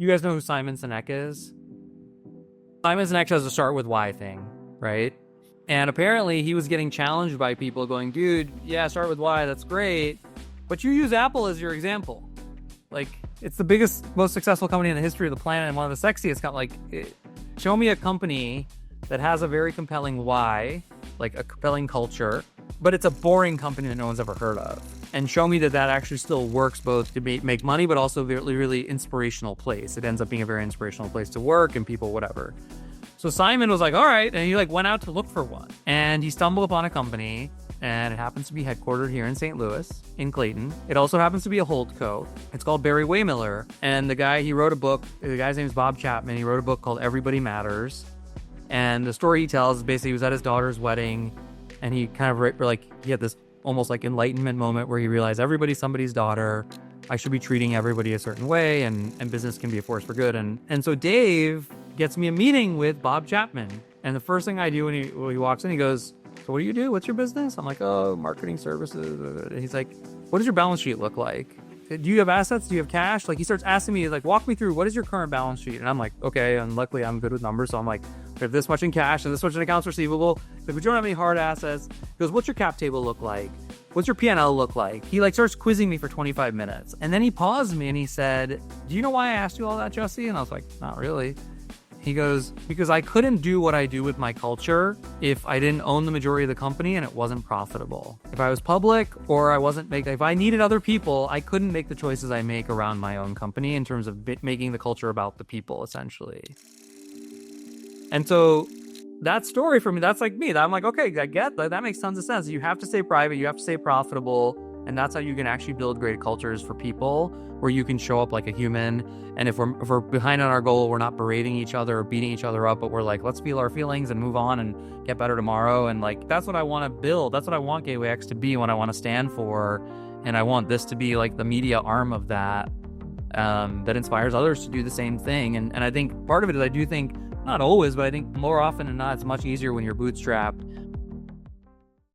You guys know who Simon Sinek is? Simon Sinek has a start with why thing, right? And apparently he was getting challenged by people going, dude, yeah, start with why, that's great. But you use Apple as your example. Like, it's the biggest, most successful company in the history of the planet and one of the sexiest. Show me a company that has a very compelling why, like a compelling culture, but it's a boring company that no one's ever heard of. And show me that that actually still works both to make money, but also really, really inspirational place. It ends up being a very inspirational place to work and people, whatever. So Simon was like, all right. And he went out to look for one. And he stumbled upon a company, and it happens to be headquartered here in St. Louis, in Clayton. It also happens to be a holdco. It's called Barry Waymiller. And he wrote a book. The guy's name is Bob Chapman. He wrote a book called Everybody Matters. And the story he tells is basically he was at his daughter's wedding, and he kind of he had this almost like enlightenment moment where he realized everybody's somebody's daughter. I should be treating everybody a certain way, and business can be a force for good. And so Dave gets me a meeting with Bob Chapman. And the first thing I do when he walks in, he goes, so what do you do? What's your business? I'm like, oh, marketing services. And he's like, what does your balance sheet look like? Do you have assets? Do you have cash? Like, he starts asking me, like, walk me through, what is your current balance sheet? And I'm like, okay. And luckily I'm good with numbers. So I'm like, we have this much in cash and this much in accounts receivable. Like, we don't have any hard assets. He goes, what's your cap table look like? What's your P&L look like? He starts quizzing me for 25 minutes. And then he paused me and he said, do you know why I asked you all that, Jesse? And I was like, not really. He goes, because I couldn't do what I do with my culture if I didn't own the majority of the company and it wasn't profitable. If I was public or if I needed other people, I couldn't make the choices I make around my own company in terms of making the culture about the people, essentially. And so that story for me, that's like me. I'm like, okay, I get that. That makes tons of sense. You have to stay private. You have to stay profitable. And that's how you can actually build great cultures for people where you can show up like a human. And if we're behind on our goal, we're not berating each other or beating each other up, but we're like, let's feel our feelings and move on and get better tomorrow. And like, that's what I want to build. That's what I want Gateway X to be, what I want to stand for. And I want this to be like the media arm of that, that inspires others to do the same thing. And I think part of it is I do think, not always, but I think more often than not, it's much easier when you're bootstrapped